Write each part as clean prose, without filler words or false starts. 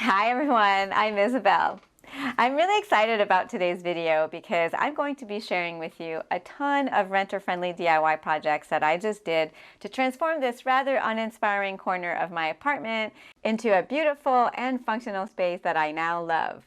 Hi everyone, I'm Isabel. I'm really excited about today's video because I'm going to be sharing with you a ton of renter-friendly DIY projects that I just did to transform this rather uninspiring corner of my apartment into a beautiful and functional space that I now love.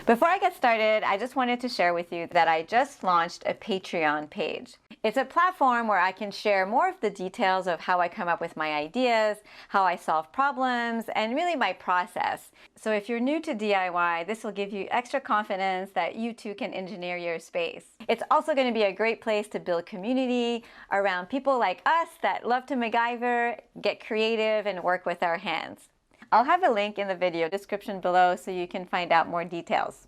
Before I get started, I just wanted to share with you that I just launched a Patreon page. It's a platform where I can share more of the details of how I come up with my ideas, how I solve problems, and really my process. So if you're new to DIY, this will give you extra confidence that you too can engineer your space. It's also going to be a great place to build community around people like us that love to MacGyver, get creative, and work with our hands. I'll have a link in the video description below so you can find out more details.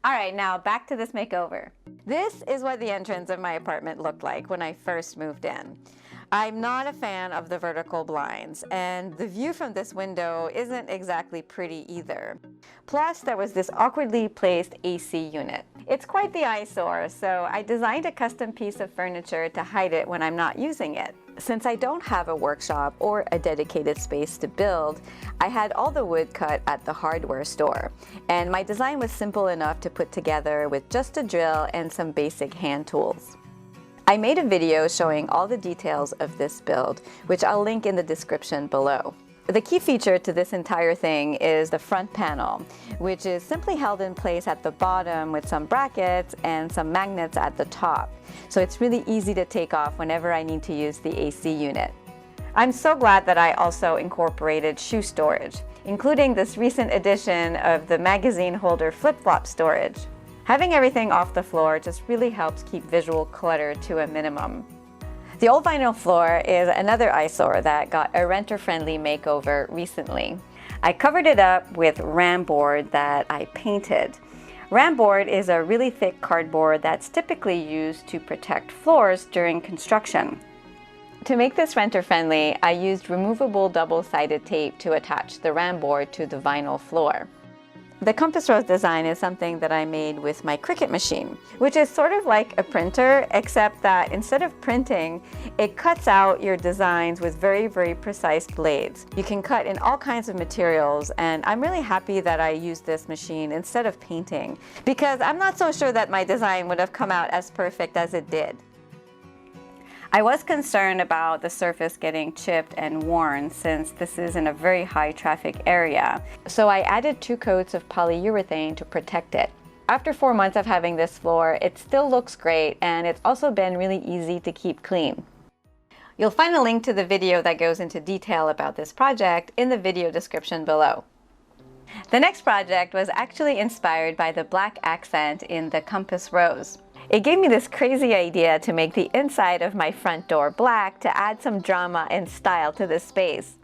Alright, now back to this makeover. This is what the entrance of my apartment looked like when I first moved in. I'm not a fan of the vertical blinds, and the view from this window isn't exactly pretty either. Plus, there was this awkwardly placed AC unit. It's quite the eyesore, so I designed a custom piece of furniture to hide it when I'm not using it. Since I don't have a workshop or a dedicated space to build, I had all the wood cut at the hardware store, and my design was simple enough to put together with just a drill and some basic hand tools. I made a video showing all the details of this build, which I'll link in the description below. The key feature to this entire thing is the front panel, which is simply held in place at the bottom with some brackets and some magnets at the top. So it's really easy to take off whenever I need to use the AC unit. I'm so glad that I also incorporated shoe storage, including this recent addition of the magazine holder flip-flop storage. Having everything off the floor just really helps keep visual clutter to a minimum. The old vinyl floor is another eyesore that got a renter-friendly makeover recently. I covered it up with ram board that I painted. Ram board is a really thick cardboard that's typically used to protect floors during construction. To make this renter-friendly, I used removable double-sided tape to attach the ram board to the vinyl floor. The compass rose design is something that I made with my Cricut machine, which is sort of like a printer, except that instead of printing, it cuts out your designs with very, very precise blades. You can cut in all kinds of materials, and I'm really happy that I used this machine instead of painting, because I'm not so sure that my design would have come out as perfect as it did. I was concerned about the surface getting chipped and worn since this is in a very high traffic area, so I added 2 coats of polyurethane to protect it. After 4 months of having this floor, it still looks great, and it's also been really easy to keep clean. You'll find a link to the video that goes into detail about this project in the video description below. The next project was actually inspired by the black accent in the compass rose. It gave me this crazy idea to make the inside of my front door black to add some drama and style to the space.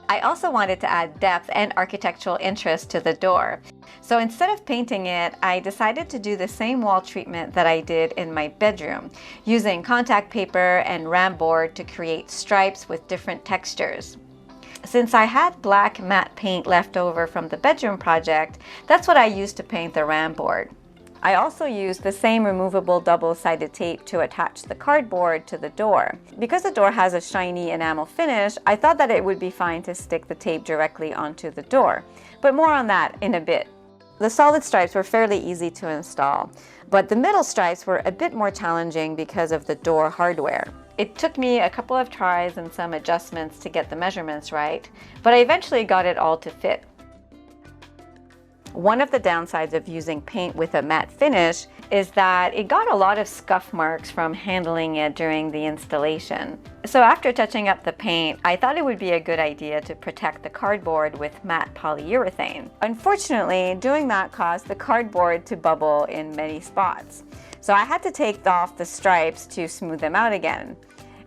I also wanted to add depth and architectural interest to the door. So instead of painting it, I decided to do the same wall treatment that I did in my bedroom, using contact paper and ram board to create stripes with different textures. Since I had black matte paint left over from the bedroom project, that's what I used to paint the ram board. I also used the same removable double-sided tape to attach the cardboard to the door. Because the door has a shiny enamel finish, I thought that it would be fine to stick the tape directly onto the door, but more on that in a bit. The solid stripes were fairly easy to install, but the middle stripes were a bit more challenging because of the door hardware. It took me a couple of tries and some adjustments to get the measurements right, but I eventually got it all to fit. One of the downsides of using paint with a matte finish is that it got a lot of scuff marks from handling it during the installation. So after touching up the paint, I thought it would be a good idea to protect the cardboard with matte polyurethane. Unfortunately, doing that caused the cardboard to bubble in many spots. So I had to take off the stripes to smooth them out again.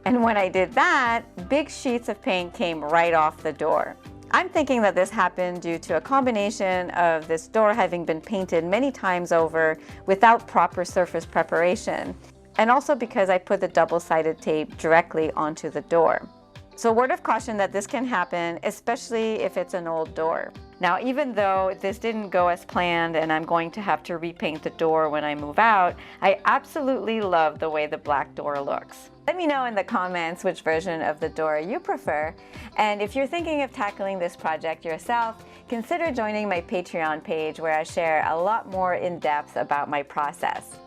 And when I did that, big sheets of paint came right off the door. I'm thinking that this happened due to a combination of this door having been painted many times over without proper surface preparation, and also because I put the double-sided tape directly onto the door. So word of caution that this can happen, especially if it's an old door. Now, even though this didn't go as planned and I'm going to have to repaint the door when I move out, I absolutely love the way the black door looks. Let me know in the comments which version of the door you prefer. And if you're thinking of tackling this project yourself, consider joining my Patreon page where I share a lot more in depth about my process.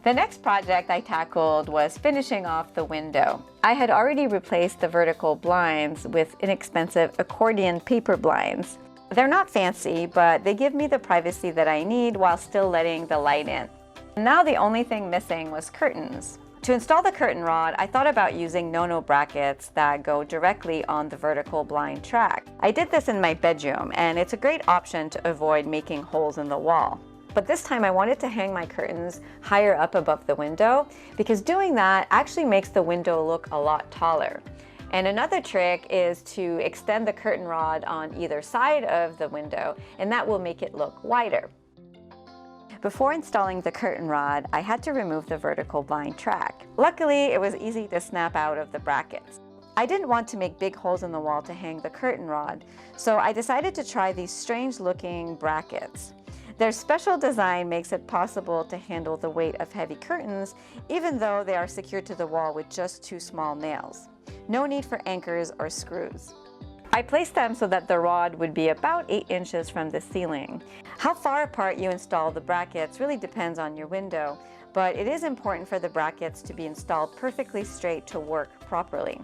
The next project I tackled was finishing off the window. I had already replaced the vertical blinds with inexpensive accordion paper blinds. They're not fancy, but they give me the privacy that I need while still letting the light in. Now the only thing missing was curtains. To install the curtain rod, I thought about using Nono brackets that go directly on the vertical blind track. I did this in my bedroom, and it's a great option to avoid making holes in the wall. But this time I wanted to hang my curtains higher up above the window because doing that actually makes the window look a lot taller. And another trick is to extend the curtain rod on either side of the window, and that will make it look wider. Before installing the curtain rod, I had to remove the vertical blind track. Luckily, it was easy to snap out of the brackets. I didn't want to make big holes in the wall to hang the curtain rod, so I decided to try these strange-looking brackets. Their special design makes it possible to handle the weight of heavy curtains, even though they are secured to the wall with just 2 small nails. No need for anchors or screws. I placed them so that the rod would be about 8 inches from the ceiling. How far apart you install the brackets really depends on your window, but it is important for the brackets to be installed perfectly straight to work properly.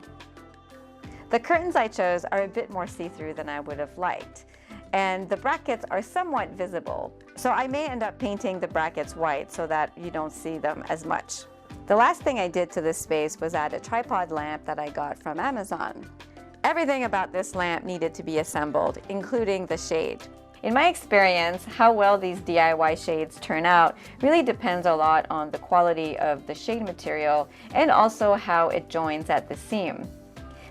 The curtains I chose are a bit more see-through than I would have liked, and the brackets are somewhat visible, so I may end up painting the brackets white so that you don't see them as much. The last thing I did to this space was add a tripod lamp that I got from Amazon. Everything about this lamp needed to be assembled, including the shade. In my experience, how well these DIY shades turn out really depends a lot on the quality of the shade material and also how it joins at the seam.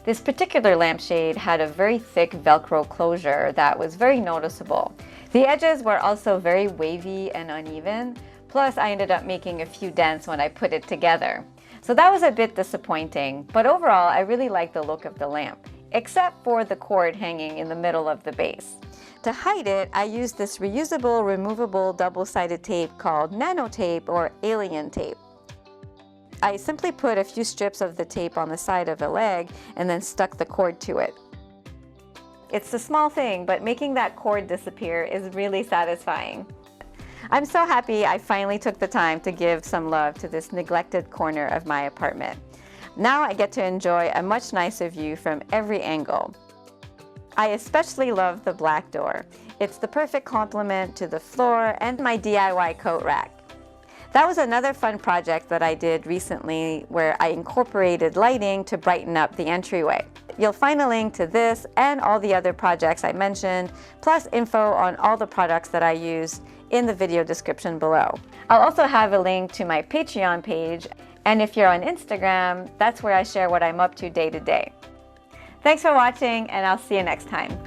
This particular lampshade had a very thick Velcro closure that was very noticeable. The edges were also very wavy and uneven, plus I ended up making a few dents when I put it together. So that was a bit disappointing, but overall I really like the look of the lamp, except for the cord hanging in the middle of the base. To hide it, I used this reusable, removable double-sided tape called Nano tape or alien tape. I simply put a few strips of the tape on the side of a leg and then stuck the cord to it. It's a small thing, but making that cord disappear is really satisfying. I'm so happy I finally took the time to give some love to this neglected corner of my apartment. Now I get to enjoy a much nicer view from every angle. I especially love the black door. It's the perfect complement to the floor and my DIY coat rack. That was another fun project that I did recently where I incorporated lighting to brighten up the entryway. You'll find a link to this and all the other projects I mentioned, plus info on all the products that I used in the video description below. I'll also have a link to my Patreon page, and if you're on Instagram, that's where I share what I'm up to day to day. Thanks for watching, and I'll see you next time.